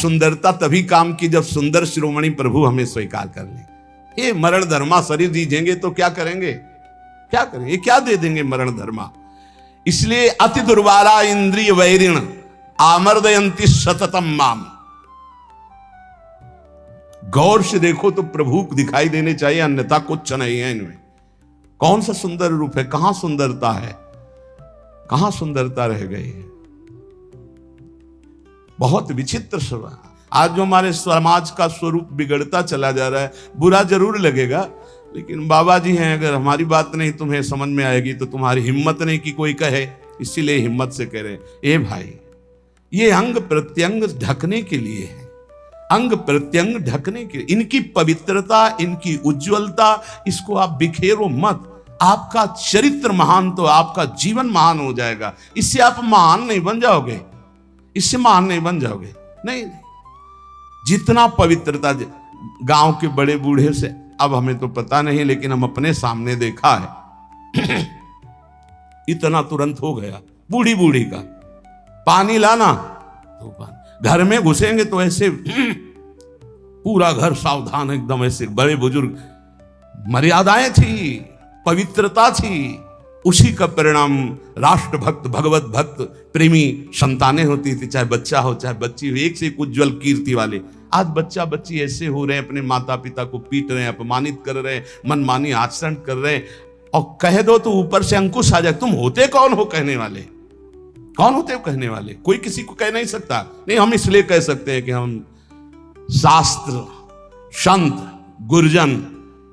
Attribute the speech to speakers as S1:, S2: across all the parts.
S1: सुंदरता तभी काम की जब सुंदर शिरोमणि प्रभु हमें स्वीकार कर ले। ये मरण धर्मा शरीर दीजेंगे तो क्या करेंगे, क्या करेंगे, क्या दे देंगे मरण धर्मा। इसलिए अति दुर्वारा इंद्रिय वैरिण आमर्दयंती सततम माम। गौर से देखो तो प्रभु दिखाई देने चाहिए, अन्यथा कुछ नहीं है इनमें। कौन सा सुंदर रूप है, कहां सुंदरता है, कहां सुंदरता रह गई है। बहुत विचित्र स्वभाव। आज जो हमारे समाज का स्वरूप बिगड़ता चला जा रहा है, बुरा जरूर लगेगा, लेकिन बाबा जी हैं, अगर हमारी बात नहीं तुम्हें समझ में आएगी तो तुम्हारी हिम्मत नहीं कि कोई कहे, इसीलिए हिम्मत से कह रहे ए भाई, ये अंग प्रत्यंग ढकने के लिए है, अंग प्रत्यंग ढकने के लिए। इनकी पवित्रता, इनकी उज्जवलता, इसको आप बिखेरो मत। आपका चरित्र महान तो आपका जीवन महान हो जाएगा। इससे आप महान नहीं बन जाओगे, इससे महान नहीं बन जाओगे, नहीं। जितना पवित्रता, गांव के बड़े बूढ़े से, अब हमें तो पता नहीं, लेकिन हम अपने सामने देखा है इतना तुरंत हो गया। बूढ़ी बूढ़ी का पानी लाना तो पानी, घर में घुसेंगे तो ऐसे पूरा घर सावधान, एकदम ऐसे। बड़े बुजुर्ग, मर्यादाएं थी, पवित्रता थी, उसी का परिणाम राष्ट्र भक्त, भगवत भक्त, प्रेमी संतानें होती थी, चाहे बच्चा हो चाहे बच्ची हो, एक से एक उज्जवल कीर्ति वाले। आज बच्चा बच्ची ऐसे हो रहे हैं, अपने माता पिता को पीट रहे हैं, अपमानित कर रहे हैं, मनमानी आचरण कर रहे हैं, और कह दो तो ऊपर से अंकुश आ जाए। तुम होते कौन हो कहने वाले, कौन होते हो कहने वाले? कोई किसी को कह नहीं सकता। नहीं, हम इसलिए कह सकते हैं कि हम शास्त्र, संत, गुरुजन,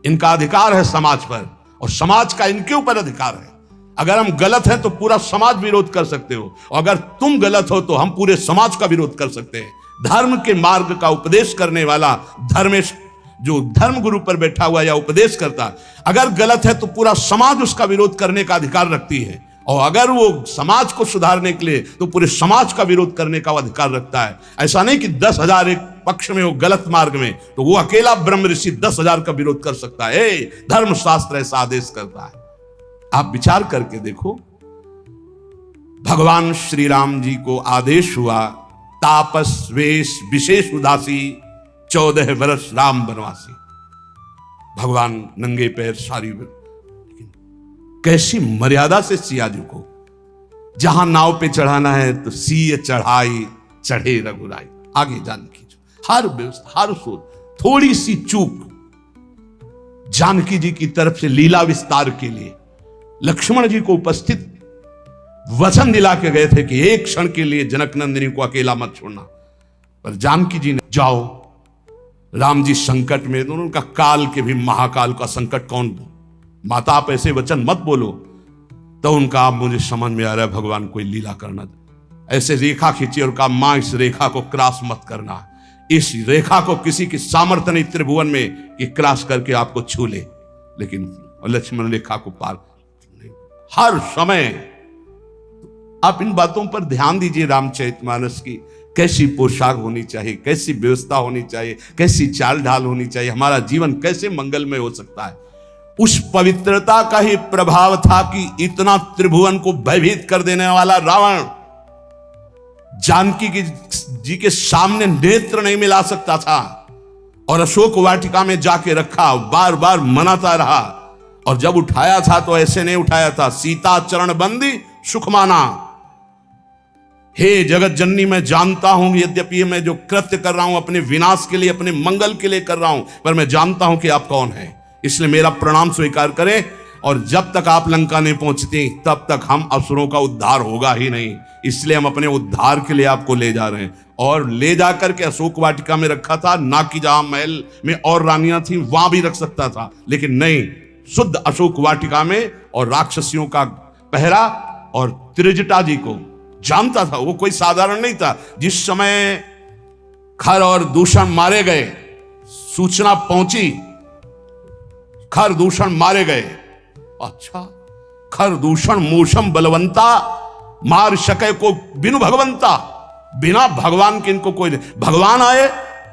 S1: इनका अधिकार है समाज पर, और समाज का इनके ऊपर अधिकार है। अगर हम गलत हैं तो पूरा समाज विरोध कर सकते हो, और अगर तुम गलत हो तो हम पूरे समाज का विरोध कर सकते हैं। धर्म के मार्ग का उपदेश करने वाला धर्मेश, जो धर्म गुरु पर बैठा हुआ या उपदेश करता, अगर गलत है तो पूरा समाज उसका विरोध करने का अधिकार रखती है, और अगर वो समाज को सुधारने के लिए तो पूरे समाज का विरोध करने का अधिकार रखता है। ऐसा नहीं कि 10,000 एक पक्ष में हो गलत मार्ग में, तो वो अकेला ब्रह्म ऋषि 10,000 का विरोध कर सकता है। धर्म शास्त्र ऐसा आदेश करता है। आप विचार करके देखो, भगवान श्री राम जी को आदेश हुआ, तापस वेश विशेष उदासी 14 वर्ष राम वनवासी। भगवान नंगे पैर, सारी कैसी मर्यादा से सिया जी को, जहां नाव पे चढ़ाना है तो सिय चढ़ाई चढ़े रघुराई। आगे जानकी जी, हर व्यवस्था, हर सोच, थोड़ी सी चूक जानकी जी की तरफ से लीला विस्तार के लिए लक्ष्मण जी को उपस्थित वचन दिला के गए थे कि एक क्षण के लिए जनक नंदिनी को अकेला मत छोड़ना, पर जानकी जी ने जाओ, राम जी संकट में, तो उनका काल के भी महाकाल का संकट कौन, माता आप ऐसे वचन मत बोलो। तो उनका, आप मुझे समझ में आ रहा है भगवान कोई लीला करना, ऐसे रेखा खींची और कहा मां इस रेखा को क्रॉस मत करना, इस रेखा को किसी की सामर्थ्य नहीं त्रिभुवन में कि क्रॉस करके आपको छू ले। लेकिन लक्ष्मण रेखा को पार हर समय। आप इन बातों पर ध्यान दीजिए। रामचरितमानस की कैसी पोशाक होनी चाहिए, कैसी व्यवस्था होनी चाहिए, कैसी चाल ढाल होनी चाहिए, हमारा जीवन कैसे मंगलमय हो सकता है। उस पवित्रता का ही प्रभाव था कि इतना त्रिभुवन को भयभीत कर देने वाला रावण जानकी जी के सामने नेत्र नहीं मिला सकता था, और अशोक वाटिका में जाके रखा, बार बार मनाता रहा, और जब उठाया था तो ऐसे नहीं उठाया था, सीता चरण बंदी सुख माना। हे जगत जननी, मैं जानता हूं यद्यपि मैं जो कृत्य कर रहा हूं अपने विनाश के लिए, अपने मंगल के लिए कर रहा हूं, पर मैं जानता हूं कि आप कौन हैं, इसलिए मेरा प्रणाम स्वीकार करें। और जब तक आप लंका नहीं पहुंचती तब तक हम असुरों का उद्धार होगा ही नहीं, इसलिए हम अपने उद्धार के लिए आपको ले जा रहे हैं। और ले जाकर के अशोक वाटिका में रखा था, ना कि जहां महल में और रानियां थी वहां भी रख सकता था, लेकिन नहीं, शुद्ध अशोक वाटिका में। और राक्षसियों का पहरा, और त्रिजटा जी को जानता था, वो कोई साधारण नहीं था। जिस समय खर और दूषण मारे गए, सूचना पहुंची खर दूषण मारे गए, अच्छा, खर दूषण मूषम बलवंता मार सके को बिनु भगवंता, बिना भगवान के इनको कोई नहीं। भगवान आए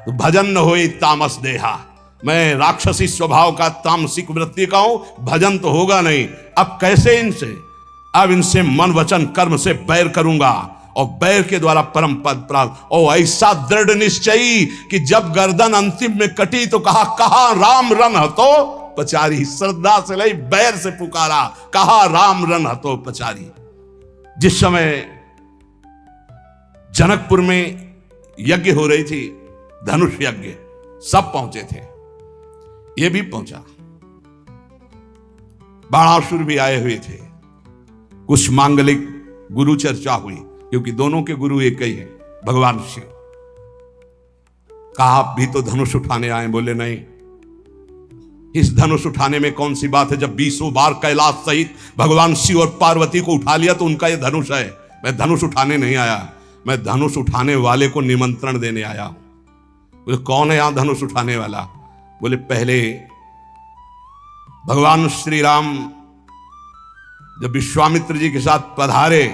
S1: तो भजन न होए तामस देहा, मैं राक्षसी स्वभाव का, तामसिक वृत्ति का हूं, भजन तो होगा नहीं। अब कैसे इनसे, अब इनसे मन वचन कर्म से बैर करूंगा, और बैर के द्वारा परम पद प्राप्त। और ऐसा दृढ़ निश्चयी कि जब गर्दन अंतिम में कटी तो कहा राम रन हतो पचारी। श्रद्धा से लई बैर से पुकारा, कहा राम रन हतो पचारी। जिस समय जनकपुर में यज्ञ हो रही थी, धनुष यज्ञ, सब पहुंचे थे, ये भी पहुंचा, बाणासुर भी आए हुए थे, कुछ मांगलिक गुरु चर्चा हुई, क्योंकि दोनों के गुरु एक ही हैं, भगवान शिव। कहा आप भी तो धनुष उठाने आए? बोले नहीं, इस धनुष उठाने में कौन सी बात है, जब 20 बार कैलाश सहित भगवान शिव और पार्वती को उठा लिया तो उनका ये धनुष है। मैं धनुष उठाने नहीं आया, मैं धनुष उठाने वाले को निमंत्रण देने आया हूं। बोले कौन है यहां धनुष उठाने वाला? बोले पहले भगवान श्री राम जब विश्वामित्र जी के साथ पधारे,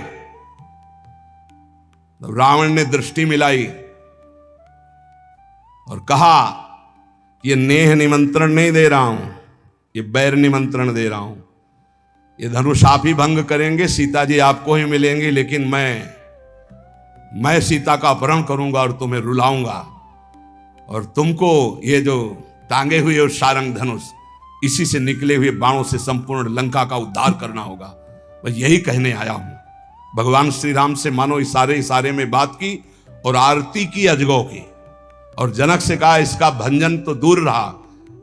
S1: तब रावण ने दृष्टि मिलाई और कहा कि ये नेह निमंत्रण नहीं दे रहा हूं, ये बैर निमंत्रण दे रहा हूं। ये धनुष आप ही भंग करेंगे, सीता जी आपको ही मिलेंगे, लेकिन मैं सीता का अपहरण करूंगा और तुम्हें रुलाऊंगा, और तुमको ये जो टांगे हुए और सारंग धनुष, इसी से निकले हुए बाणों से संपूर्ण लंका का उद्धार करना होगा। बस यही कहने आया हूं। भगवान श्री राम से मानो इशारे में बात की और आरती की अजगौ की, और जनक से कहा इसका भंजन तो दूर रहा,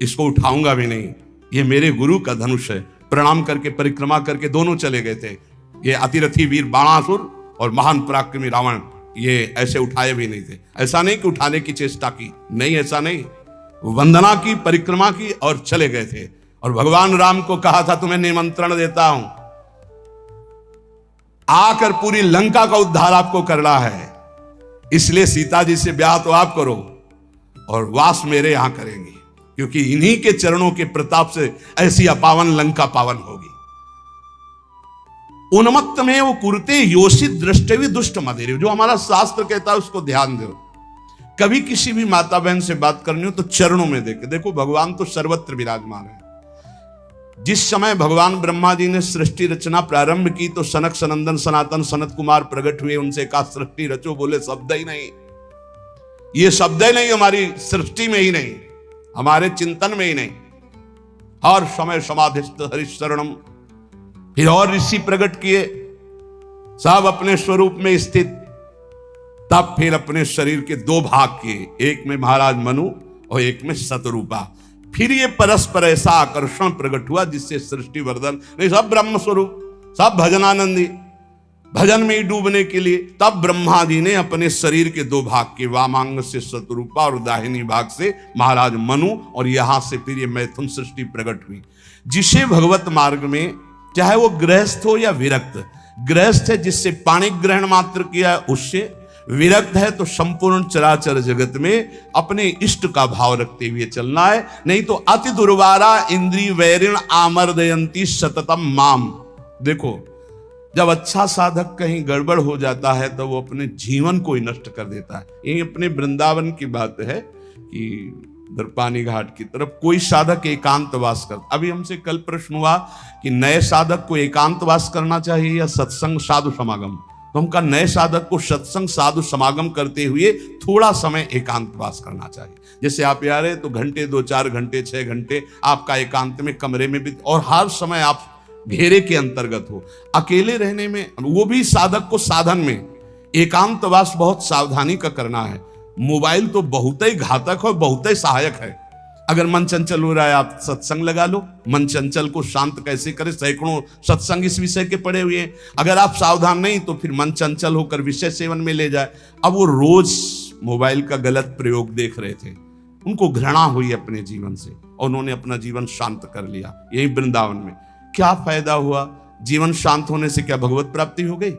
S1: इसको उठाऊंगा भी नहीं, ये मेरे गुरु का धनुष है। प्रणाम करके परिक्रमा करके दोनों चले गए थे। ये अतिरथी वीर बाणासुर और महान पराक्रमी रावण, ये ऐसे उठाए भी नहीं थे। ऐसा नहीं कि उठाने की चेष्टा की, नहीं, ऐसा नहीं, वंदना की, परिक्रमा की और चले गए थे। और भगवान राम को कहा था तुम्हें निमंत्रण देता हूं, आकर पूरी लंका का उद्धार आपको करना है, इसलिए सीता जी से ब्याह तो आप करो और वास मेरे यहां करेंगे, क्योंकि इन्हीं के चरणों के प्रताप से ऐसी अपावन लंका पावन होगी। उन्मत्त में वो कुरते योषित दृष्टि दुष्ट मदेरे, जो हमारा शास्त्र कहता है उसको ध्यान दो। कभी किसी भी माता बहन से बात करनी हो तो चरणों में देखो भगवान तो सर्वत्र विराजमान है। जिस समय भगवान ब्रह्मा जी ने सृष्टि रचना प्रारंभ की तो सनक सनंदन सनातन सनत कुमार प्रकट हुए, उनसे कहा सृष्टि रचो, बोले शब्द ही नहीं, ये शब्द ही नहीं, हमारी सृष्टि में ही नहीं, हमारे चिंतन में ही नहीं। हर समय समाधिस्थ हरिशरणम। फिर और ऋषि प्रकट किए, सब अपने स्वरूप में स्थित। तब फिर अपने शरीर के 2 भाग किए, एक में महाराज मनु और एक में शतरूपा। फिर ये परस्पर ऐसा आकर्षण प्रकट हुआ जिससे सृष्टि वर्धन, नहीं सब ब्रह्म स्वरूप, सब भजनानंदी, भजन में ही डूबने के लिए। तब ब्रह्मा जी ने अपने शरीर के 2 भाग किए, वामांग से शतरूपा और दाहिनी भाग से महाराज मनु, और यहां से फिर ये मैथुन सृष्टि प्रकट हुई। जिसे भगवत मार्ग में, चाहे वो गृहस्थ हो या विरक्त, गृहस्थ है जिससे पाणी ग्रहण मात्र किया उससे, विरक्त है तो संपूर्ण चराचर जगत में अपने इष्ट का भाव रखते हुए चलना है। नहीं तो अति दुर्वारा इंद्री वैरिण आमर्दयंती सततम माम। देखो जब अच्छा साधक कहीं गड़बड़ हो जाता है तो वो अपने जीवन को ही नष्ट कर देता है। ये अपने वृंदावन की बात है कि दरपानी घाट की तरफ कोई साधक एकांतवास कर, अभी हमसे कल प्रश्न हुआ कि नए साधक को एकांतवास करना चाहिए या सत्संग साधु समागम। तो हम कहा नए साधक को सत्संग साधु समागम करते हुए थोड़ा समय एकांतवास करना चाहिए। जैसे आप आ रहे तो घंटे 2-4 घंटे 6 घंटे आपका एकांत में कमरे में भी, और हर समय आप घेरे के अंतर्गत हो। अकेले रहने में, वो भी साधक को साधन में एकांतवास बहुत सावधानी का करना है। मोबाइल तो बहुत ही घातक है, बहुत ही सहायक है। अगर मन चंचल हो रहा है आप सत्संग लगा लो, मन चंचल को शांत कैसे करें, सैकड़ों सत्संग इस विषय के पड़े हुए हैं। अगर आप सावधान नहीं तो फिर मन चंचल होकर विषय सेवन में ले जाए। अब वो रोज मोबाइल का गलत प्रयोग देख रहे थे, उनको घृणा हुई अपने जीवन से और उन्होंने अपना जीवन शांत कर लिया। यही वृंदावन में क्या फायदा हुआ? जीवन शांत होने से क्या भगवत प्राप्ति हो गई?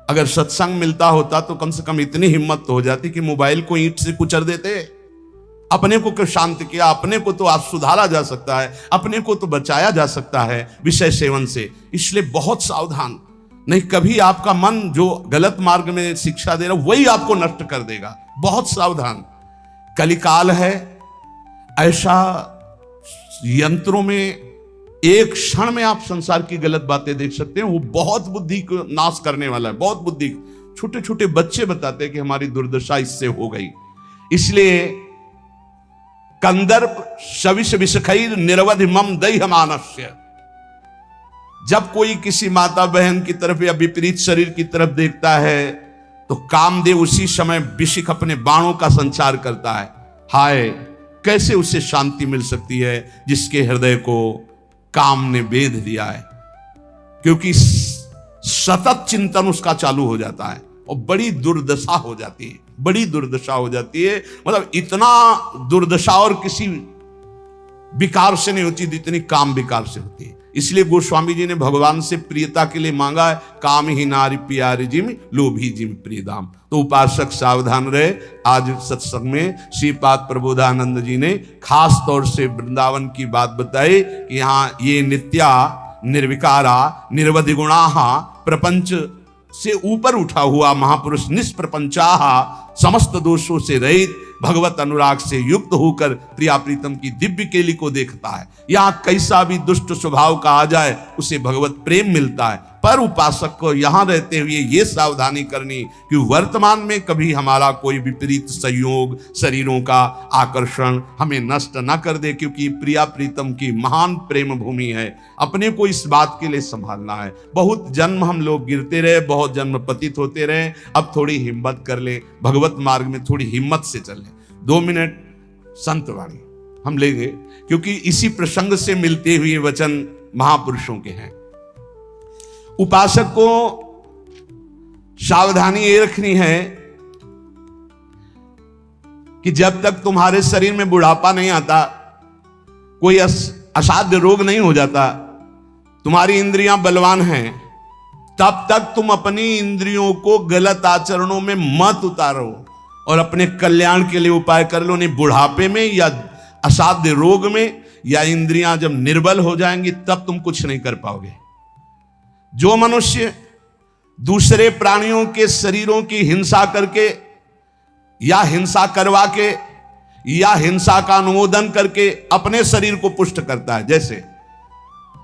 S1: अगर सत्संग मिलता होता तो कम से कम इतनी हिम्मत तो हो जाती कि मोबाइल को ईंट से कुचल देते। अपने को शांत किया, अपने को तो आज सुधारा जा सकता है, अपने को तो बचाया जा सकता है विषय सेवन से। इसलिए बहुत सावधान, नहीं कभी आपका मन जो गलत मार्ग में शिक्षा दे रहा वही आपको नष्ट कर देगा। बहुत सावधान। कलिकाल है ऐसा, यंत्रों में एक क्षण में आप संसार की गलत बातें देख सकते हैं। वो बहुत बुद्धि को नाश करने वाला है, बहुत बुद्धि। छोटे छोटे बच्चे बताते हैं कि हमारी दुर्दशा इससे हो गई। इसलिए कंदर्प शविष विषखैर निरवधि मम दैह मानस्य, जब कोई किसी माता बहन की तरफ या विपरीत शरीर की तरफ देखता है तो कामदेव उसी समय विशिख अपने बाणों का संचार करता है। हाय, कैसे उसे शांति मिल सकती है जिसके हृदय को काम ने बेध दिया है, क्योंकि सतत चिंतन उसका चालू हो जाता है और बड़ी दुर्दशा हो जाती है, बड़ी दुर्दशा हो जाती है। मतलब इतना दुर्दशा और किसी विकार से नहीं होती जितनी काम विकार से होती है। इसलिए गोस्वामी जी ने भगवान से प्रियता के लिए मांगा है, काम ही नारी प्यारी जिम लोभी जिम प्रियदाम। तो उपासक सावधान रहे। आज सत्संग में श्रीपाद प्रबोधानंद जी ने खास तौर से वृंदावन की बात बताई कि यहाँ ये नित्या निर्विकारा निर्वधि गुणाहा प्रपंच से ऊपर उठा हुआ महापुरुष निष्प्रपंचाहा समस्त दोषों से रहित भगवत अनुराग से युक्त होकर प्रिया प्रीतम की दिव्य केली को देखता है। यहां कैसा भी दुष्ट स्वभाव का आ जाए उसे भगवत प्रेम मिलता है, पर उपासक को यहां रहते हुए ये सावधानी करनी कि वर्तमान में कभी हमारा कोई विपरीत संयोग शरीरों का आकर्षण हमें नष्ट न कर दे, क्योंकि प्रिया प्रीतम की महान प्रेम भूमि है। अपने को इस बात के लिए संभालना है। बहुत जन्म हम लोग गिरते रहे, बहुत जन्म पतित होते रहे, अब थोड़ी हिम्मत कर ले, भगवत मार्ग में थोड़ी हिम्मत से चल ले। 2 मिनट संत वाणी हम लेंगे, क्योंकि इसी प्रसंग से मिलते हुए वचन महापुरुषों के हैं। उपासक को सावधानी ये रखनी है कि जब तक तुम्हारे शरीर में बुढ़ापा नहीं आता, कोई असाध्य रोग नहीं हो जाता, तुम्हारी इंद्रियां बलवान हैं, तब तक तुम अपनी इंद्रियों को गलत आचरणों में मत उतारो और अपने कल्याण के लिए उपाय कर लो। नहीं बुढ़ापे में या असाध्य रोग में या इंद्रियां जब निर्बल हो जाएंगी तब तुम कुछ नहीं कर पाओगे। जो मनुष्य दूसरे प्राणियों के शरीरों की हिंसा करके या हिंसा करवा के या हिंसा का अनुमोदन करके अपने शरीर को पुष्ट करता है, जैसे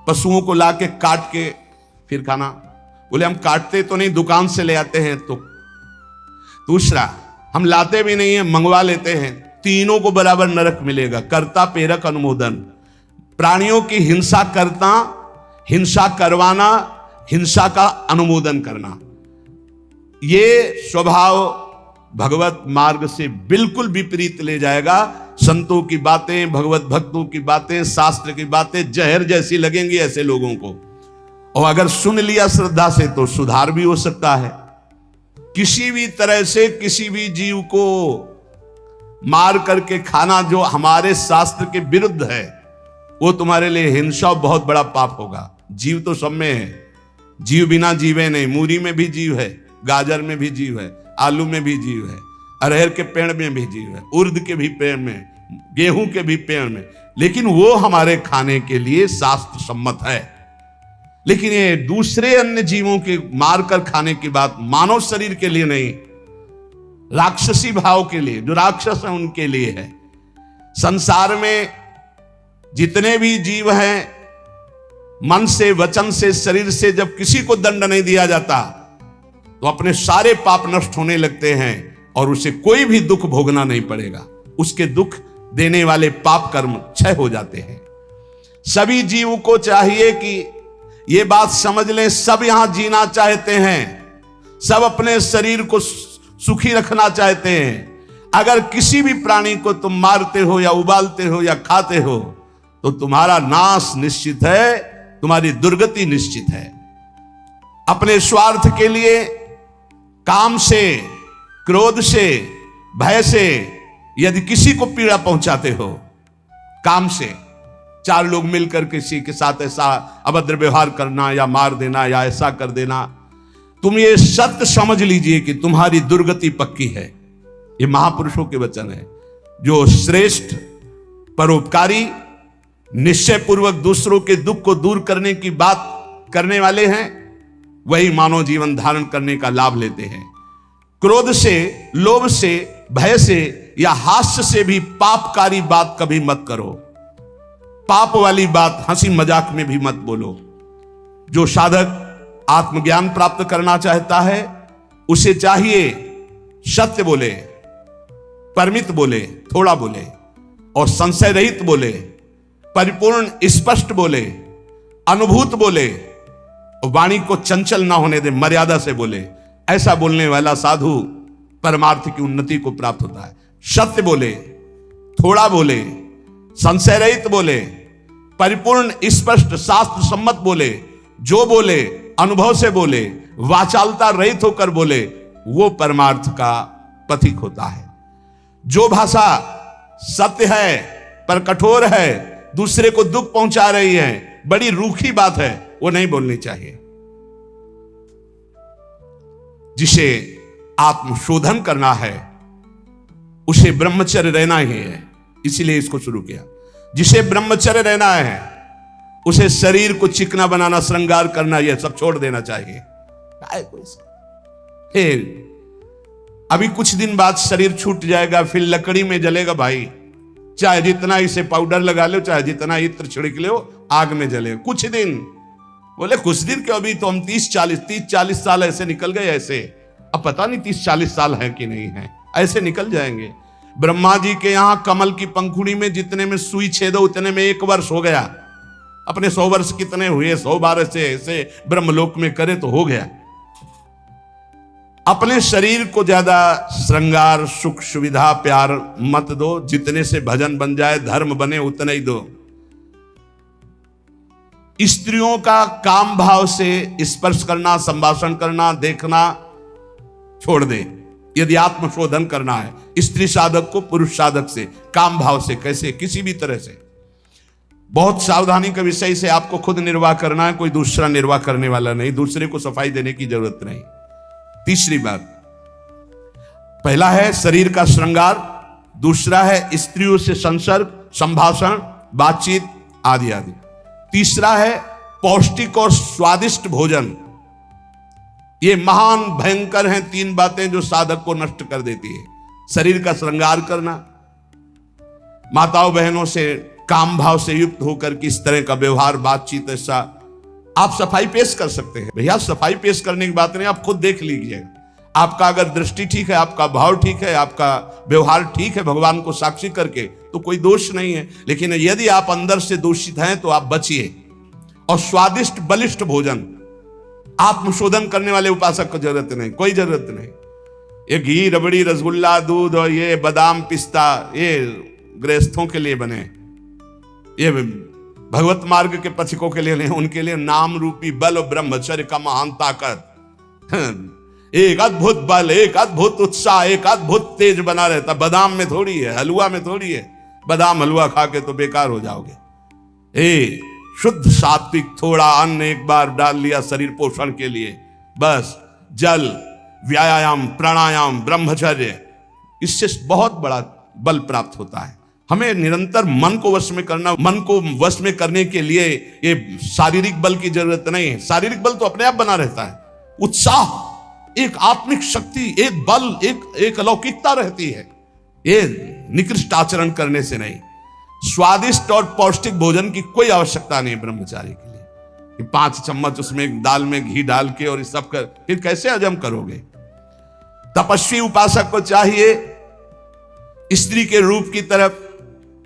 S1: पशुओं को लाके काट के फिर खाना, बोले हम काटते तो नहीं, दुकान से ले आते हैं। तो दूसरा, हम लाते भी नहीं है, मंगवा लेते हैं। तीनों को बराबर नरक मिलेगा। कर्ता प्रेरक अनुमोदन, प्राणियों की हिंसा करना, हिंसा करवाना, हिंसा का अनुमोदन करना, ये स्वभाव भगवत मार्ग से बिल्कुल विपरीत ले जाएगा। संतों की बातें, भगवत भक्तों की बातें, शास्त्र की बातें जहर जैसी लगेंगी ऐसे लोगों को, और अगर सुन लिया श्रद्धा से तो सुधार भी हो सकता है। किसी भी तरह से किसी भी जीव को मार करके खाना जो हमारे शास्त्र के विरुद्ध है, वो तुम्हारे लिए हिंसा बहुत बड़ा पाप होगा। जीव तो सब में है, जीव बिना जीवे नहीं। मूरी में भी जीव है, गाजर में भी जीव है, आलू में भी जीव है, अरहर के पेड़ में भी जीव है, उर्द के भी पेड़ में, गेहूं के भी पेड़ में, लेकिन वो हमारे खाने के लिए शास्त्र सम्मत है। लेकिन ये दूसरे अन्य जीवों के मारकर खाने की बात मानव शरीर के लिए नहीं, राक्षसी भाव के लिए, जो राक्षस हैं उनके लिए है। संसार में जितने भी जीव हैं, मन से, वचन से, शरीर से जब किसी को दंड नहीं दिया जाता तो अपने सारे पाप नष्ट होने लगते हैं और उसे कोई भी दुख भोगना नहीं पड़ेगा। उसके दुख देने वाले पाप कर्म क्षय हो जाते हैं। सभी जीव को चाहिए कि ये बात समझ लें, सब यहां जीना चाहते हैं, सब अपने शरीर को सुखी रखना चाहते हैं। अगर किसी भी प्राणी को तुम मारते हो या उबालते हो या खाते हो तो तुम्हारा नाश निश्चित है, तुम्हारी दुर्गति निश्चित है। अपने स्वार्थ के लिए, काम से, क्रोध से, भय से यदि किसी को पीड़ा पहुंचाते हो, काम से 4 लोग मिलकर किसी के साथ ऐसा अभद्र व्यवहार करना या मार देना या ऐसा कर देना, तुम ये सत्य समझ लीजिए कि तुम्हारी दुर्गति पक्की है। ये महापुरुषों के वचन है। जो श्रेष्ठ, परोपकारी, निश्चय पूर्वक दूसरों के दुख को दूर करने की बात करने वाले हैं, वही मानव जीवन धारण करने का लाभ लेते हैं। क्रोध से, लोभ से, भय से या हास्य से भी पापकारी बात कभी मत करो। पाप वाली बात हंसी मजाक में भी मत बोलो। जो साधक आत्मज्ञान प्राप्त करना चाहता है उसे चाहिए सत्य बोले, परिमित बोले, थोड़ा बोले, और संशय रहित बोले, परिपूर्ण स्पष्ट बोले, अनुभूत बोले, और वाणी को चंचल ना होने दे, मर्यादा से बोले। ऐसा बोलने वाला साधु परमार्थ की उन्नति को प्राप्त होता है। सत्य बोले, थोड़ा बोले, संशय रहित बोले, परिपूर्ण स्पष्ट शास्त्र सम्मत बोले, जो बोले अनुभव से बोले, वाचालता रहित होकर बोले, वो परमार्थ का पथिक होता है। जो भाषा सत्य है पर कठोर है, दूसरे को दुख पहुंचा रही है, बड़ी रूखी बात है, वो नहीं बोलनी चाहिए। जिसे आत्मशोधन करना है उसे ब्रह्मचर्य रहना ही है, इसीलिए इसको शुरू किया। जिसे ब्रह्मचर्य रहना है उसे शरीर को चिकना बनाना, श्रृंगार करना, यह सब छोड़ देना चाहिए। फिर अभी कुछ दिन बाद शरीर छूट जाएगा, फिर लकड़ी में जलेगा भाई। चाहे जितना इसे पाउडर लगा लो, चाहे जितना इत्र छिड़क लो, आग में जलेगा कुछ दिन। बोले कुछ दिन क्यों, अभी तो हम 30-40 साल ऐसे निकल गए। ऐसे अब पता नहीं 30-40 साल है कि नहीं है, ऐसे निकल जाएंगे। ब्रह्मा जी के यहां कमल की पंखुड़ी में जितने में सुई छेदो उतने में 1 वर्ष हो गया। अपने 100 वर्ष कितने हुए, 112 से ऐसे ब्रह्मलोक में करे तो हो गया। अपने शरीर को ज्यादा श्रृंगार, सुख, सुविधा, प्यार मत दो। जितने से भजन बन जाए, धर्म बने, उतना ही दो। स्त्रियों का काम भाव से स्पर्श करना, संभाषण करना, देखना छोड़ दे। यदि आत्मशोधन करना है स्त्री साधक को पुरुष साधक से, काम भाव से, कैसे, किसी भी तरह से। बहुत सावधानी का विषय से आपको खुद निर्वाह करना है, कोई दूसरा निर्वाह करने वाला नहीं, दूसरे को सफाई देने की जरूरत नहीं। तीसरी बात, पहला है शरीर का श्रृंगार, दूसरा है स्त्रियों से संसर्ग, संभाषण, बातचीत आदि आदि। तीसरा है पौष्टिक और स्वादिष्ट भोजन। ये महान भयंकर हैं 3 बातें जो साधक को नष्ट कर देती है। शरीर का श्रृंगार करना, माताओं बहनों से काम भाव से युक्त होकर किस तरह का व्यवहार, बातचीत, ऐसा आप सफाई पेश कर सकते हैं। भैया सफाई पेश करने की बात नहीं, आप खुद देख लीजिएगा। आपका अगर दृष्टि ठीक है, आपका भाव ठीक है, आपका व्यवहार ठीक है, भगवान को साक्षी करके, तो कोई दोष नहीं है। लेकिन यदि आप अंदर से दूषित हैं तो आप बचिए। और स्वादिष्ट बलिष्ठ भोजन, आत्मशोधन करने वाले उपासक को जरूरत नहीं, कोई जरूरत नहीं। ये घी, रबड़ी, रसगुल्ला, दूध और ये बादाम, पिस्ता, ये गृहस्थों के लिए बने, ये भगवत मार्ग के पथिकों के लिए नहीं, उनके लिए नाम रूपी बल और ब्रह्मचर्य का महान ताकत, एक अद्भुत बल, एक अद्भुत उत्साह, एक अद्भुत तेज बना रहता। बादाम में थोड़ी है, हलवा में थोड़ी है। बादाम हलवा खा के तो बेकार हो जाओगे। शुद्ध सात्विक थोड़ा अन्न एक बार डाल लिया शरीर पोषण के लिए, बस जल, व्यायाम, प्राणायाम, ब्रह्मचर्य, इससे बहुत बड़ा बल प्राप्त होता है। हमें निरंतर मन को वश में करना, मन को वश में करने के लिए ये शारीरिक बल की जरूरत नहीं है। शारीरिक बल तो अपने आप बना रहता है। उत्साह, एक आत्मिक शक्ति, एक बल, एक अलौकिकता रहती है, ये निकृष्ट आचरण करने से नहीं। स्वादिष्ट और पौष्टिक भोजन की कोई आवश्यकता नहीं ब्रह्मचारी के लिए। 5 चम्मच उसमें दाल में घी डाल के और इस सब कर, फिर कैसे हजम करोगे। तपस्वी उपासक को चाहिए स्त्री के रूप की तरफ,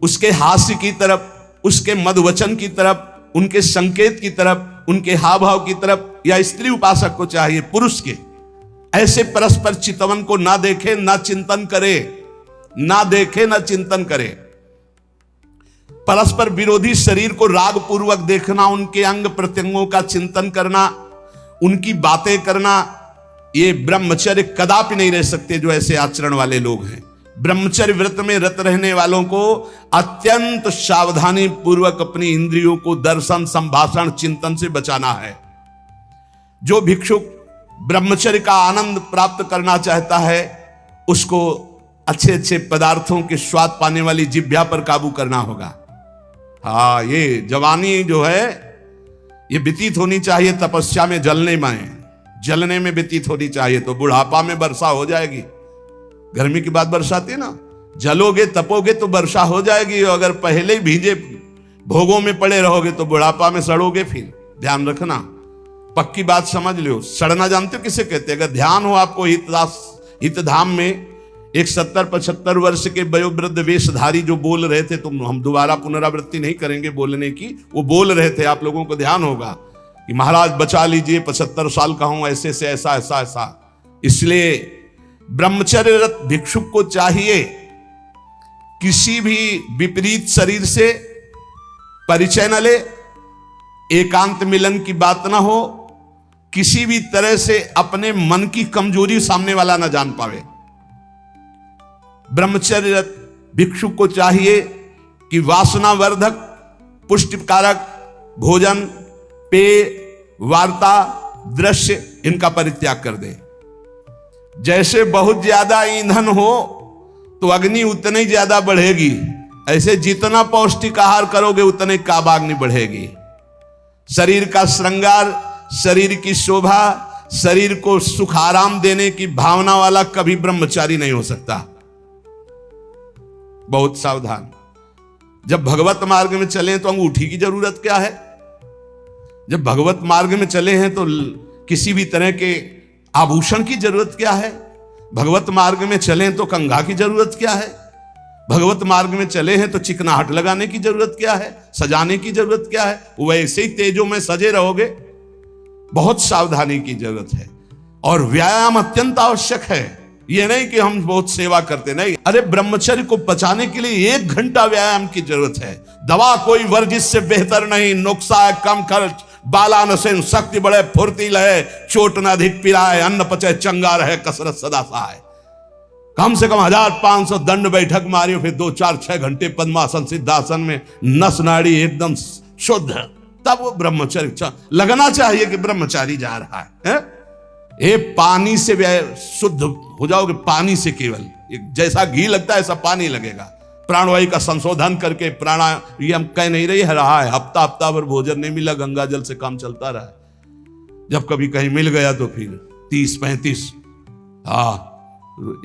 S1: उसके हास्य की तरफ, उसके मधुवचन की तरफ, उनके संकेत की तरफ, उनके हाव भाव की तरफ, या स्त्री उपासक को चाहिए पुरुष के ऐसे परस्पर चितवन को ना देखे, ना चिंतन करे, ना देखे, ना चिंतन करे। परस्पर विरोधी शरीर को राग पूर्वक देखना, उनके अंग प्रत्यंगों का चिंतन करना, उनकी बातें करना, ये ब्रह्मचर्य कदापि नहीं रह सकते जो ऐसे आचरण वाले लोग हैं। ब्रह्मचर्य व्रत में रत रहने वालों को अत्यंत सावधानी पूर्वक अपनी इंद्रियों को दर्शन, संभाषण, चिंतन से बचाना है। जो भिक्षुक ब्रह्मचर्य का आनंद प्राप्त करना चाहता है उसको अच्छे अच्छे पदार्थों के स्वाद पाने वाली जिह्वा पर काबू करना होगा। हाँ, ये जवानी जो है ये व्यतीत होनी चाहिए तपस्या में, जलने में व्यतीत होनी चाहिए, तो बुढ़ापा में वर्षा हो जाएगी। गर्मी की बात बरसाती है ना, जलोगे तपोगे तो वर्षा हो जाएगी। अगर पहले ही भीजे भोगों में पड़े रहोगे तो बुढ़ापा में सड़ोगे। फिर ध्यान रखना, पक्की बात समझ लो, सड़ना जानते हो किसे कहते हैं? अगर ध्यान हो आपको हितधाम में, एक 70-75 वर्ष के वयोवृद्ध वेशधारी जो बोल रहे थे, तो हम दोबारा पुनरावृत्ति नहीं करेंगे बोलने की, वो बोल रहे थे, आप लोगों को ध्यान होगा कि महाराज बचा लीजिए, 75 साल का हूं, ऐसे से ऐसा ऐसा ऐसा। इसलिए ब्रह्मचर्यरत भिक्षुक को चाहिए किसी भी विपरीत शरीर से परिचय न ले, एकांत मिलन की बात ना हो, किसी भी तरह से अपने मन की कमजोरी सामने वाला ना जान पावे। ब्रह्मचर्यरत भिक्षुक को चाहिए कि वासनावर्धक, पुष्टिकारक भोजन, पेय, वार्ता, दृश्य, इनका परित्याग कर दे। जैसे बहुत ज्यादा ईंधन हो तो अग्नि उतनी ज्यादा बढ़ेगी, ऐसे जितना पौष्टिक आहार करोगे उतने काबाग्नि बढ़ेगी। शरीर का श्रृंगार, शरीर की शोभा, शरीर को सुख आराम देने की भावना वाला कभी ब्रह्मचारी नहीं हो सकता। बहुत सावधान। जब भगवत मार्ग में चले तो अंगूठी की जरूरत क्या है? जब भगवत मार्ग में चले हैं तो किसी भी तरह के आभूषण की जरूरत क्या है? भगवत मार्ग में चले तो कंघा की जरूरत क्या है? भगवत मार्ग में चले हैं तो चिकनाहट लगाने की जरूरत क्या है? सजाने की जरूरत क्या है? वैसे ही तेजों में सजे रहोगे। बहुत सावधानी की जरूरत है और व्यायाम अत्यंत आवश्यक है। यह नहीं कि हम बहुत सेवा करते, नहीं। अरे ब्रह्मचर्य को बचाने के लिए 1 घंटा व्यायाम की जरूरत है। दवा कोई वर्जिश से बेहतर नहीं, नुस्खा है कम खर्च, बाला नसेन, शक्ति बढ़े, फुर्ती लहे, चोट न अधिक पिराए, अन्न पचे चंगा रहे, कसरत सदा सहाय। कम से कम 1500 दंड बैठक मारियो, फिर 2, 4, 6 घंटे पद्मासन सिद्धासन में नस नाड़ी एकदम शुद्ध, तब वो ब्रह्मचर्य लगना चाहिए कि ब्रह्मचारी जा रहा है। ये पानी से शुद्ध हो जाओगे, पानी से केवल, जैसा घी लगता है ऐसा पानी लगेगा। प्राणवायु का संशोधन करके प्राणायाम कह नहीं रहा है, हफ्ता भर भोजन नहीं मिला, गंगा जल से काम चलता रहा। जब कभी कहीं मिल गया तो फिर 30-35।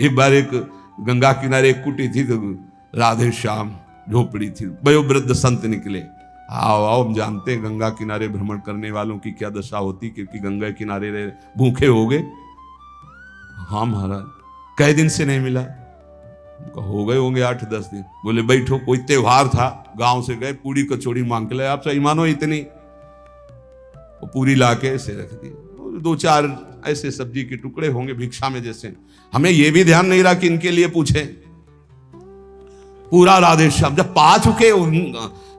S1: एक बार एक गंगा किनारे एक कुटी थी, तो राधे श्याम झोपड़ी थी, वयोवृद्ध संत निकले। आओ हम जानते हैं गंगा किनारे भ्रमण करने वालों की क्या दशा होती, क्योंकि गंगा किनारे रहे भूखे हो गए। हाँ महाराज, कई दिन से नहीं मिला? हो गए होंगे 8-10 दिन। बोले बैठो, कोई त्योहार था, गांव से गए, पूरी कचौड़ी मांग के लाए। आप सही मानो इतनी, वो पूरी लाके ऐसे रख दी, 2-4 ऐसे सब्जी के टुकड़े होंगे भिक्षा में जैसे। हमें यह भी ध्यान नहीं रहा कि इनके लिए पूछे। पूरा राधे श्याम जब पा चुके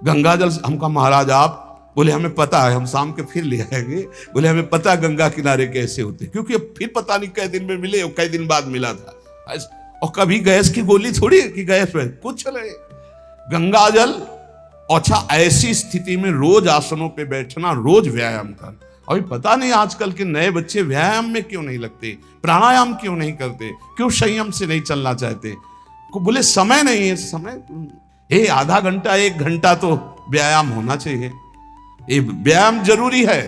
S1: गंगा जल, हमका महाराज आप, बोले हमें पता है, हम शाम के फिर ले आएंगे। बोले हमें पता गंगा किनारे कैसे होते, क्योंकि फिर पता नहीं कई दिन में मिले और कई दिन बाद मिला था। और कभी गैस की गोली थोड़ी कि गैस में कुछ नहीं, गंगा जल। अच्छा, ऐसी स्थिति में रोज आसनों पे बैठना, रोज व्यायाम कर। अभी पता नहीं आजकल के नए बच्चे व्यायाम में क्यों नहीं लगते, प्राणायाम क्यों नहीं करते, क्यों संयम से नहीं चलना चाहते? बोले समय नहीं है। समय आधा घंटा 1 घंटा तो व्यायाम होना चाहिए। ये व्यायाम जरूरी है,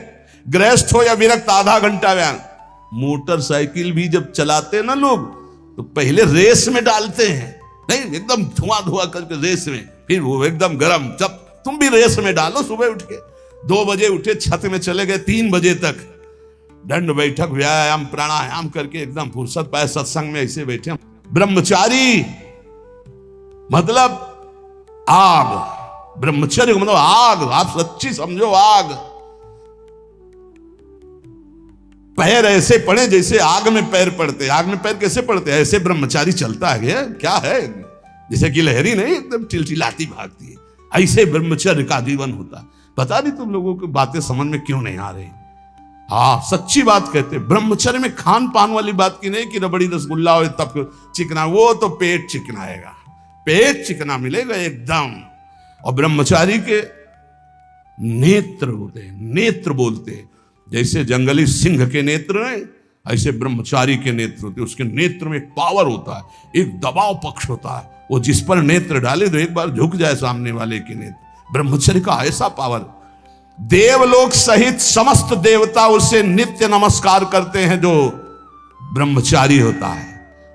S1: गृहस्थ हो या विरक्त, आधा घंटा व्यायाम। मोटरसाइकिल भी जब चलाते ना लोग तो पहले रेस में डालते हैं, नहीं एकदम धुआं करके रेस में, फिर वो एकदम गर्म। जब तुम भी रेस में डालो, सुबह उठ के 2 बजे उठे, छत में चले गए 3 बजे तक दंड बैठक व्यायाम प्राणायाम करके एकदम फुर्सत पाए, सत्संग में ऐसे बैठे। ब्रह्मचारी मतलब आग, ब्रह्मचर्य मतलब आग, आप सच्ची समझो आग। पैर ऐसे पड़े जैसे आग में पैर पड़ते। आग में पैर कैसे पड़ते? ऐसे ब्रह्मचारी चलता है क्या है, जैसे कि लहरी नहीं एकदम चिलचिलाती भागती है, ऐसे ब्रह्मचर्य का जीवन होता। पता नहीं तुम लोगों की बातें समझ में क्यों नहीं आ रही। हाँ, सच्ची बात कहते, ब्रह्मचर्य में खान पान वाली बात की नहीं कि रबड़ी रसगुल्ला हो तब चिकना, वो तो पेट चिकनाएगा, पेट चिकना मिलेगा एकदम। और ब्रह्मचारी के नेत्र होते हैं, नेत्र बोलते हैं, जैसे जंगली सिंह के नेत्र नहीं, ऐसे ब्रह्मचारी के नेत्र होते हैं। उसके नेत्र में एक पावर होता है, एक दबाव पक्ष होता है, वो जिस पर नेत्र डाले तो एक बार झुक जाए सामने वाले के नेत्र। ब्रह्मचर्य का ऐसा पावर, देवलोक सहित समस्त देवता उसे नित्य नमस्कार करते हैं जो ब्रह्मचारी होता है।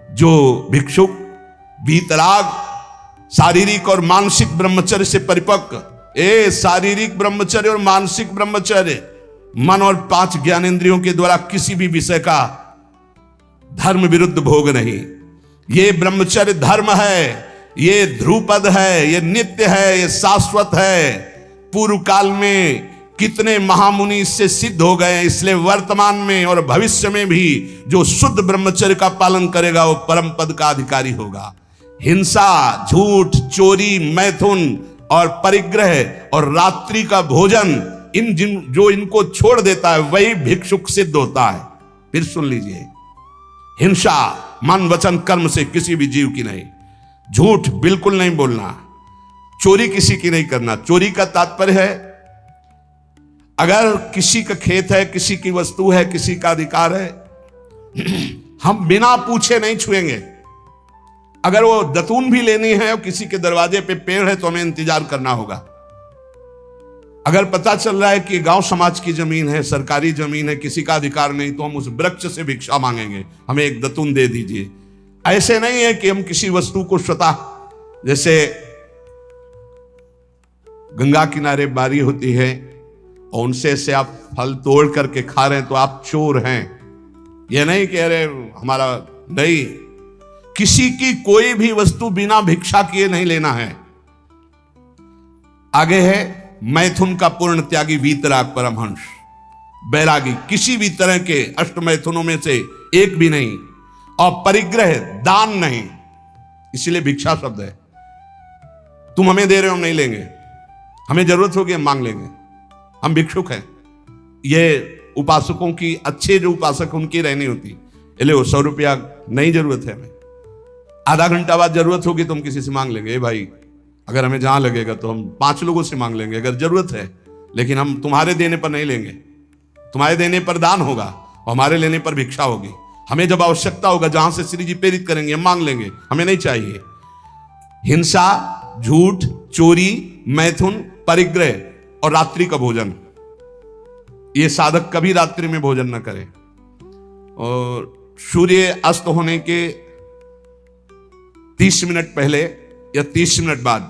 S1: जो भिक्षुक वीतराग, शारीरिक और मानसिक ब्रह्मचर्य से परिपक्व, शारीरिक ब्रह्मचर्य और मानसिक ब्रह्मचर्य मन और 5 ज्ञानेंद्रियों के द्वारा किसी भी विषय का धर्म विरुद्ध भोग नहीं। ये ब्रह्मचर्य धर्म है, ये ध्रुपद है, ये नित्य है, ये शाश्वत है। पूर्व काल में कितने महामुनि इससे सिद्ध हो गए, इसलिए वर्तमान में और भविष्य में भी जो शुद्ध ब्रह्मचर्य का पालन करेगा वो परम पद का अधिकारी होगा। हिंसा, झूठ, चोरी, मैथुन और परिग्रह और रात्रि का भोजन, जो इनको छोड़ देता है वही भिक्षुक सिद्ध होता है। फिर सुन लीजिए, हिंसा मन वचन कर्म से किसी भी जीव की नहीं, झूठ बिल्कुल नहीं बोलना, चोरी किसी की नहीं करना। चोरी का तात्पर्य है अगर किसी का खेत है, किसी की वस्तु है, किसी का अधिकार है, हम बिना पूछे नहीं छुएंगे। अगर वो दतून भी लेनी है और किसी के दरवाजे पे पेड़ है तो हमें इंतजार करना होगा। अगर पता चल रहा है कि गांव समाज की जमीन है, सरकारी जमीन है, किसी का अधिकार नहीं, तो हम उस वृक्ष से भिक्षा मांगेंगे, हमें एक दतून दे दीजिए। ऐसे नहीं है कि हम किसी वस्तु को स्वतः, जैसे गंगा किनारे बारी होती है और उनसे से आप फल तोड़ करके खा रहे हैं तो आप चोर हैं। यह नहीं कि अरे हमारा नहीं, किसी की कोई भी वस्तु बिना भिक्षा किए नहीं लेना है। आगे है मैथुन का पूर्ण त्यागी वीतराग परमहंस, बैरागी, किसी भी तरह के अष्ट मैथुनों में से एक भी नहीं। और परिग्रह, दान नहीं, इसलिए भिक्षा शब्द है। तुम हमें दे रहे हो, हम नहीं लेंगे, हमें जरूरत होगी हम मांग लेंगे, हम भिक्षुक हैं। ये उपासकों की, अच्छे जो उपासक उनकी रहनी होती। ले 100 रुपया नहीं जरूरत है हमें, आधा घंटा बाद जरूरत होगी तो हम किसी से मांग लेंगे। भाई अगर हमें जहां लगेगा तो हम 5 लोगों से मांग लेंगे अगर जरूरत है, लेकिन हम तुम्हारे देने पर नहीं लेंगे। तुम्हारे देने पर दान होगा और हमारे लेने पर भिक्षा होगी। हमें जब आवश्यकता होगा, जहां से श्री जी प्रेरित करेंगे, हम मांग लेंगे, हमें नहीं चाहिए। हिंसा, झूठ, चोरी, मैथुन, परिग्रह और रात्रि का भोजन, ये साधक कभी रात्रि में भोजन न करे। और सूर्य अस्त होने के 30 मिनट पहले या 30 मिनट बाद,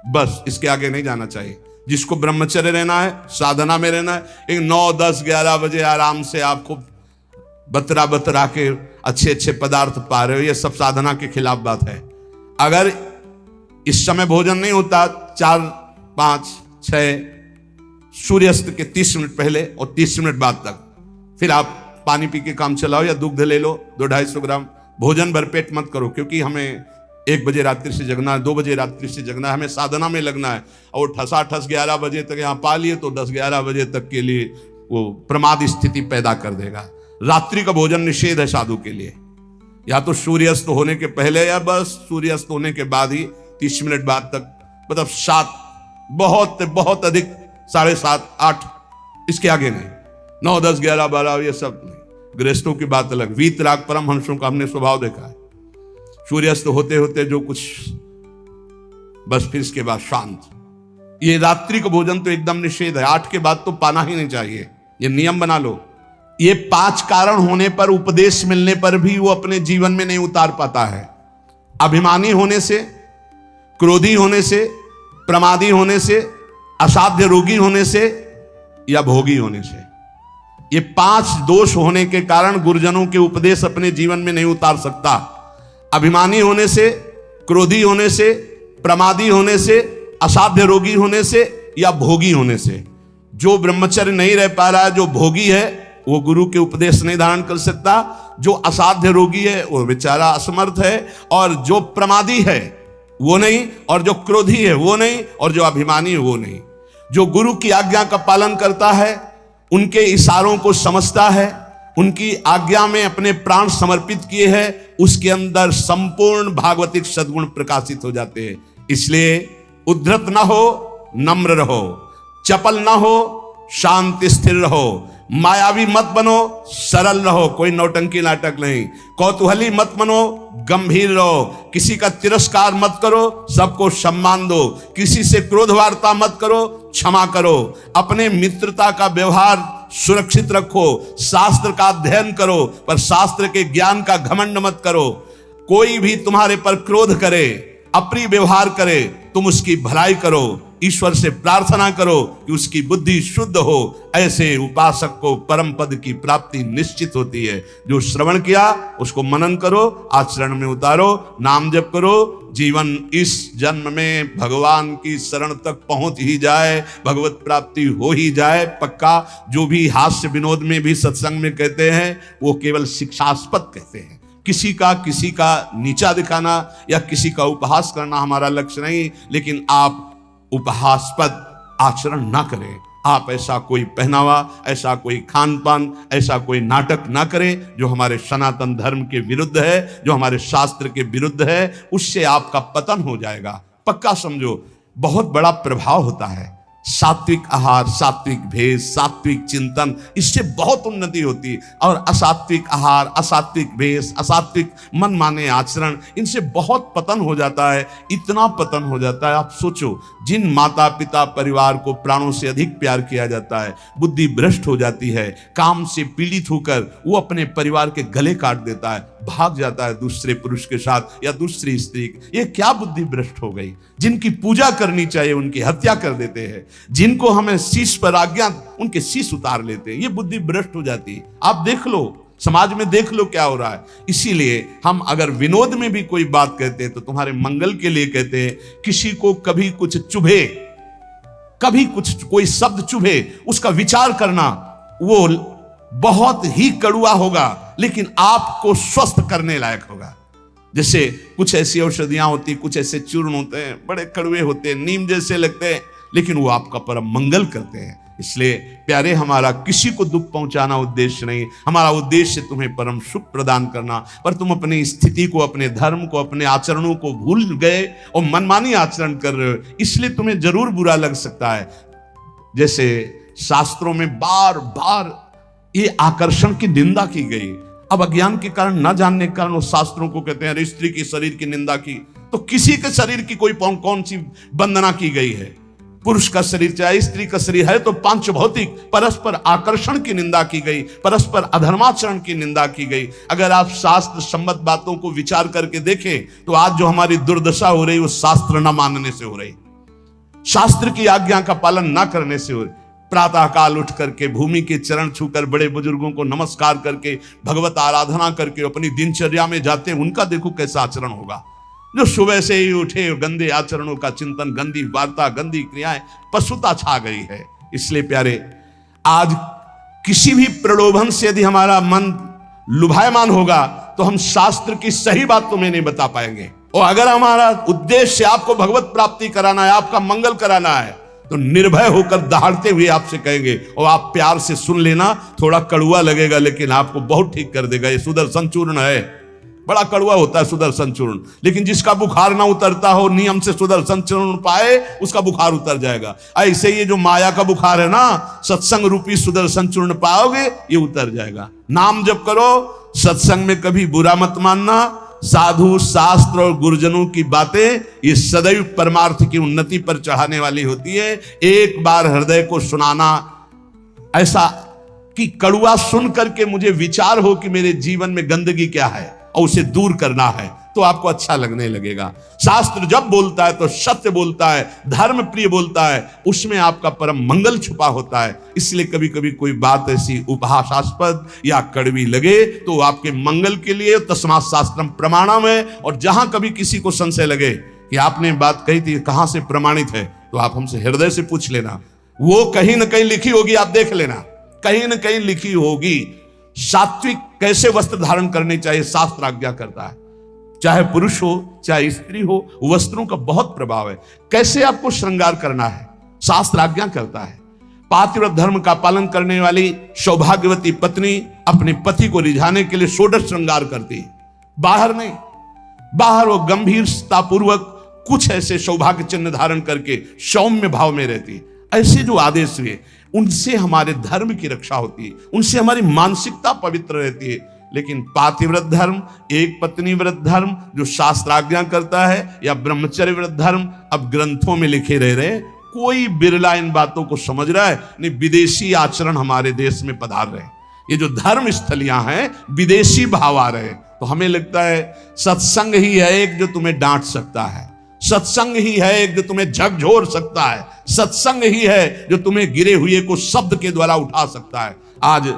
S1: बस इसके आगे नहीं जाना चाहिए। जिसको ब्रह्मचर्य रहना है, साधना में रहना है, एक 9, 10, 11 बजे आराम से आपको बतरा के अच्छे अच्छे पदार्थ पा रहे हो, ये सब साधना के खिलाफ बात है। अगर इस समय भोजन नहीं होता, 4, 5, 6 सूर्यास्त के 30 मिनट पहले और 30 मिनट बाद तक, फिर आप पानी पी के काम चलाओ या दुग्ध ले लो 200-250 ग्राम। भोजन भरपेट मत करो, क्योंकि हमें 1 बजे रात्रि से जगना है, 2 बजे रात्रि से जगना है, हमें साधना में लगना है। और ठसाठस 11 बजे तक यहाँ पा लिए तो 10-11 बजे तक के लिए वो प्रमाद स्थिति पैदा कर देगा। रात्रि का भोजन निषेध है साधु के लिए, या तो सूर्यास्त होने के पहले या बस सूर्यास्त होने के बाद ही 30 मिनट बाद तक, मतलब 7, बहुत अधिक 7:30, 8, इसके आगे नहीं। 9, 10, 11, 12 ये सब नहीं। गृहस्थों की बात अलग। वीतराग परमहंसों का हमने स्वभाव देखा है, सूर्यास्त होते होते जो कुछ, बस फिर इसके बाद शांत। ये रात्रि का भोजन तो एकदम निषेध है, 8 के बाद तो पाना ही नहीं चाहिए, ये नियम बना लो। ये 5 कारण होने पर, उपदेश मिलने पर भी वो अपने जीवन में नहीं उतार पाता है। अभिमानी होने से, क्रोधी होने से, प्रमादी होने से, असाध्य रोगी होने से या भोगी होने से, ये 5 दोष होने के कारण गुरुजनों के उपदेश अपने जीवन में नहीं उतार सकता। अभिमानी होने से, क्रोधी होने से, प्रमादी होने से, असाध्य रोगी होने से या भोगी होने से। जो ब्रह्मचर्य नहीं रह पा रहा है, जो भोगी है, वो गुरु के उपदेश नहीं धारण कर सकता। जो असाध्य रोगी है वो बेचारा असमर्थ है, और जो प्रमादी है वो नहीं, और जो क्रोधी है वो नहीं, और जो अभिमानी है वो नहीं। जो गुरु की आज्ञा का पालन करता है, उनके इशारों को समझता है, उनकी आज्ञा में अपने प्राण समर्पित किए हैं, उसके अंदर संपूर्ण भागवतिक सद्गुण प्रकाशित हो जाते हैं। इसलिए उद्धत ना हो, नम्र रहो, चपल ना हो, शांत स्थिर रहो, मायावी मत बनो, सरल रहो, कोई नौटंकी नाटक नहीं, कौतूहली मत बनो, गंभीर रहो, किसी का तिरस्कार मत करो, सबको सम्मान दो, किसी से क्रोध वार्ता मत करो, क्षमा करो, अपने मित्रता का व्यवहार सुरक्षित रखो, शास्त्र का अध्ययन करो, पर शास्त्र के ज्ञान का घमंड मत करो। कोई भी तुम्हारे पर क्रोध करे, अप्रिय व्यवहार करे, तुम उसकी भलाई करो, ईश्वर से प्रार्थना करो कि उसकी बुद्धि शुद्ध हो। ऐसे उपासक को परम पद की प्राप्ति निश्चित होती है। जो श्रवण किया उसको मनन करो, आचरण में उतारो, नाम जप करो, जीवन इस जन्म में भगवान की शरण तक पहुंच ही जाए, भगवत प्राप्ति हो ही जाए पक्का। जो भी हास्य विनोद में भी सत्संग में कहते हैं वो केवल शिक्षास्पद कहते हैं। किसी का नीचा दिखाना या किसी का उपहास करना हमारा लक्ष्य नहीं, लेकिन आप उपहासपद आचरण ना करें। आप ऐसा कोई पहनावा, ऐसा कोई खान पान, ऐसा कोई नाटक ना करें जो हमारे सनातन धर्म के विरुद्ध है, जो हमारे शास्त्र के विरुद्ध है। उससे आपका पतन हो जाएगा पक्का समझो। बहुत बड़ा प्रभाव होता है सात्विक आहार, सात्विक भेष, सात्विक चिंतन, इससे बहुत उन्नति होती है। और असात्विक आहार, असात्विक भेष, असात्विक मनमाने आचरण, इनसे बहुत पतन हो जाता है। इतना पतन हो जाता है, आप सोचो जिन माता पिता परिवार को प्राणों से अधिक प्यार किया जाता है, बुद्धि भ्रष्ट हो जाती है, काम से पीड़ित होकर वो अपने परिवार के गले काट देता है, भाग जाता है दूसरे पुरुष के साथ या दूसरी स्त्री। ये क्या बुद्धि भ्रष्ट हो गई। जिनकी पूजा करनी चाहिए उनकी हत्या कर देते हैं, जिनको हमें शीश पर आज्ञा उनके शीश उतार लेते हैं। ये बुद्धि भ्रष्ट हो जाती है। आप देख लो, समाज में देख लो क्या हो रहा है। इसीलिए हम अगर विनोद में भी कोई बात कहते हैं तो तुम्हारे मंगल के लिए कहते हैं। किसी को कभी कुछ चुभे, कभी कुछ कोई शब्द चुभे, उसका विचार करना वो बहुत ही कड़वा होगा, लेकिन आपको स्वस्थ करने लायक होगा। जैसे कुछ ऐसी औषधियां होती, कुछ ऐसे चूर्ण होते हैं, बड़े कड़वे होते हैं, नीम जैसे लगते हैं, लेकिन वो आपका परम मंगल करते हैं। इसलिए प्यारे, हमारा किसी को दुख पहुंचाना उद्देश्य नहीं, हमारा उद्देश्य तुम्हें परम सुख प्रदान करना। पर तुम अपनी स्थिति को, अपने धर्म को, अपने आचरणों को भूल गए और मनमानी आचरण कर रहे हो, इसलिए तुम्हें जरूर बुरा लग सकता है। जैसे शास्त्रों में बार बार ये आकर्षण की निंदा की गई। अब अज्ञान के कारण, न जानने के कारण वो शास्त्रों को कहते हैं अरे स्त्री की शरीर की निंदा की, तो किसी के शरीर की कोई कौन सी वंदना की गई है। पुरुष का शरीर चाहे स्त्री का शरीर है तो पांच भौतिक परस्पर आकर्षण की निंदा की गई, परस्पर अधर्माचरण की निंदा की गई। अगर आप शास्त्र सम्मत बातों को विचार करके देखें तो आज जो हमारी दुर्दशा हो रही वो शास्त्र न मानने से हो रही, शास्त्र की आज्ञा का पालन न करने से हो रही। प्रातः काल उठ करके भूमि के चरण छूकर बड़े बुजुर्गों को नमस्कार करके भगवत आराधना करके अपनी दिनचर्या में जाते हैं, उनका देखो कैसा आचरण होगा। जो सुबह से ही उठे गंदे आचरणों का चिंतन, गंदी वार्ता, गंदी क्रियाएं, पशुता छा गई है। इसलिए प्यारे, आज किसी भी प्रलोभन से यदि हमारा मन लुभायमान होगा तो हम शास्त्र की सही बात तुम्हें नहीं बता पाएंगे। और अगर हमारा उद्देश्य आपको भगवत प्राप्ति कराना है, आपका मंगल कराना है, तो निर्भय होकर दहाड़ते हुए आपसे कहेंगे, और आप प्यार से सुन लेना। थोड़ा कड़वा लगेगा लेकिन आपको बहुत ठीक कर देगा। ये सुदर्शन चूर्ण है, बड़ा कड़वा होता है सुदर्शन चूर्ण, लेकिन जिसका बुखार ना उतरता हो, नियम से सुदर्शन चूर्ण पाए, उसका बुखार उतर जाएगा। ऐसे ये जो माया का बुखार है ना, सत्संग रूपी सुदर्शन चूर्ण पाओगे, ये उतर जाएगा। नाम जप करो, सत्संग में कभी बुरा मत मानना। साधु शास्त्र और गुरुजनों की बातें ये सदैव परमार्थ की उन्नति पर चढ़ाने वाली होती है। एक बार हृदय को सुनाना, ऐसा कि कड़वा सुन करके मुझे विचार हो कि मेरे जीवन में गंदगी क्या है और उसे दूर करना है, तो आपको अच्छा लगने लगेगा। शास्त्र जब बोलता है तो सत्य बोलता है, धर्म प्रिय बोलता है, उसमें आपका परम मंगल छुपा होता है। इसलिए कभी कभी कोई बात ऐसी उपहासास्पद या कड़वी लगे तो आपके मंगल के लिए तस्मात् शास्त्रम प्रमाणम है। और जहां कभी किसी को संशय लगे कि आपने बात कही थी कहां से प्रमाणित है, तो आप हमसे हृदय से पूछ लेना। वो कहीं ना कहीं लिखी होगी, आप देख लेना, कहीं ना कहीं लिखी होगी। सात्विक कैसे वस्त्र धारण करने चाहिए शास्त्र आज्ञा करता है। चाहे पुरुष हो चाहे स्त्री हो, वस्त्रों का बहुत प्रभाव है। कैसे आपको श्रृंगार करना है शास्त्र आज्ञा करता है। पातिव्रत धर्म का पालन करने वाली सौभाग्यवती पत्नी अपने पति को रिझाने के लिए षोडश श्रृंगार करती है, बाहर नहीं। बाहर वो गंभीरता पूर्वक कुछ ऐसे सौभाग्य चिन्ह धारण करके सौम्य भाव में रहती है। ऐसे जो आदेश हुए उनसे हमारे धर्म की रक्षा होती है, उनसे हमारी मानसिकता पवित्र रहती है। लेकिन पातिव्रत धर्म, एक पत्नी व्रत धर्म जो शास्त्र आज्ञा करता है, या ब्रह्मचर्य व्रत धर्म अब ग्रंथों में लिखे रह रहे, कोई बिरला इन बातों को समझ रहा है। नहीं, विदेशी आचरण हमारे देश में पधार रहे। ये जो धर्म स्थलियां हैं, विदेशी भाव आ रहे। तो हमें लगता है सत्संग ही है एक जो तुम्हें डांट सकता है, सत्संग ही है जो तुम्हें झकझोर सकता है, सत्संग ही है जो तुम्हें गिरे हुए को शब्द के द्वारा उठा सकता है। आज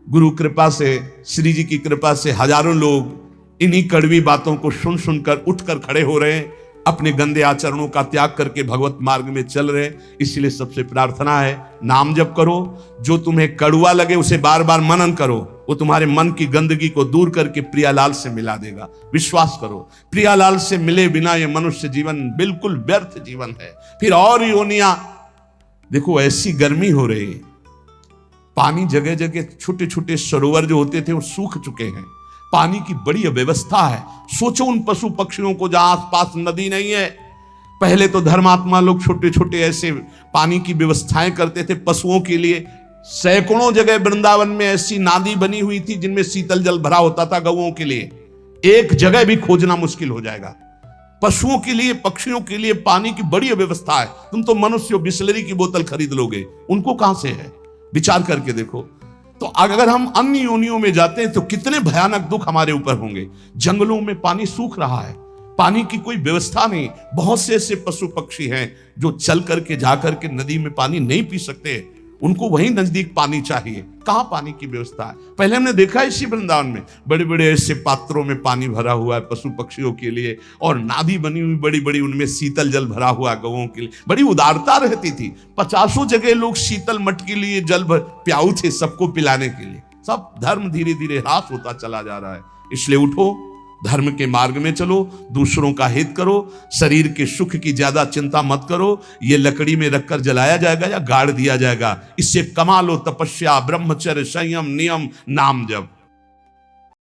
S1: गुरु कृपा से, श्री जी की कृपा से हजारों लोग इन्हीं कड़वी बातों को सुन सुनकर उठकर खड़े हो रहे हैं, अपने गंदे आचरणों का त्याग करके भगवत मार्ग में चल रहे। इसलिए सबसे प्रार्थना है, नाम जप करो, जो तुम्हें कड़वा लगे उसे बार बार मनन करो, वो तुम्हारे मन की गंदगी को दूर करके प्रियालाल से मिला देगा। विश्वास करो, प्रियालाल से मिले बिना ये मनुष्य जीवन बिल्कुल व्यर्थ जीवन है। फिर और योनियां देखो, ऐसी गर्मी हो रही है, पानी जगह जगह, छोटे छोटे सरोवर जो होते थे वो सूख चुके हैं, पानी की बड़ी अव्यवस्था है। सोचो उन पशु पक्षियों को जहां आसपास नदी नहीं है। पहले तो धर्मात्मा लोग छोटे छोटे ऐसे पानी की व्यवस्थाएं करते थे पशुओं के लिए। सैकड़ों जगह वृंदावन में ऐसी नादी बनी हुई थी जिनमें शीतल जल भरा होता था गौओं के लिए। एक जगह भी खोजना मुश्किल हो जाएगा। पशुओं के लिए, पक्षियों के लिए पानी की बड़ी व्यवस्था है। तुम तो मनुष्य बिस्लरी की बोतल खरीद लोगे, उनको कहां से है? विचार करके देखो। तो अगर हम अन्य योनियों में जाते हैं तो कितने भयानक दुख हमारे ऊपर होंगे। जंगलों में पानी सूख रहा है, पानी की कोई व्यवस्था नहीं। बहुत से ऐसे पशु पक्षी हैं जो चल करके जाकर के नदी में पानी नहीं पी सकते, उनको वहीं नजदीक पानी चाहिए। कहां पानी की व्यवस्था है? पहले हमने देखा है इसी वृंदावन में बड़े बड़े ऐसे पात्रों में पानी भरा हुआ है पशु पक्षियों के लिए, और नादी बनी हुई बड़ी बड़ी, उनमें शीतल जल भरा हुआ गौओं के लिए। बड़ी उदारता रहती थी। 50 जगह लोग शीतल मट के लिए जल प्याऊ थे सबको पिलाने के लिए। सब धर्म धीरे धीरे ह्रास होता चला जा रहा है। इसलिए उठो, धर्म के मार्ग में चलो, दूसरों का हित करो, शरीर के सुख की ज्यादा चिंता मत करो। ये लकड़ी में रखकर जलाया जाएगा या गाड़ दिया जाएगा, इससे कमा लो तपस्या, ब्रह्मचर्य, संयम, नियम, नाम जप।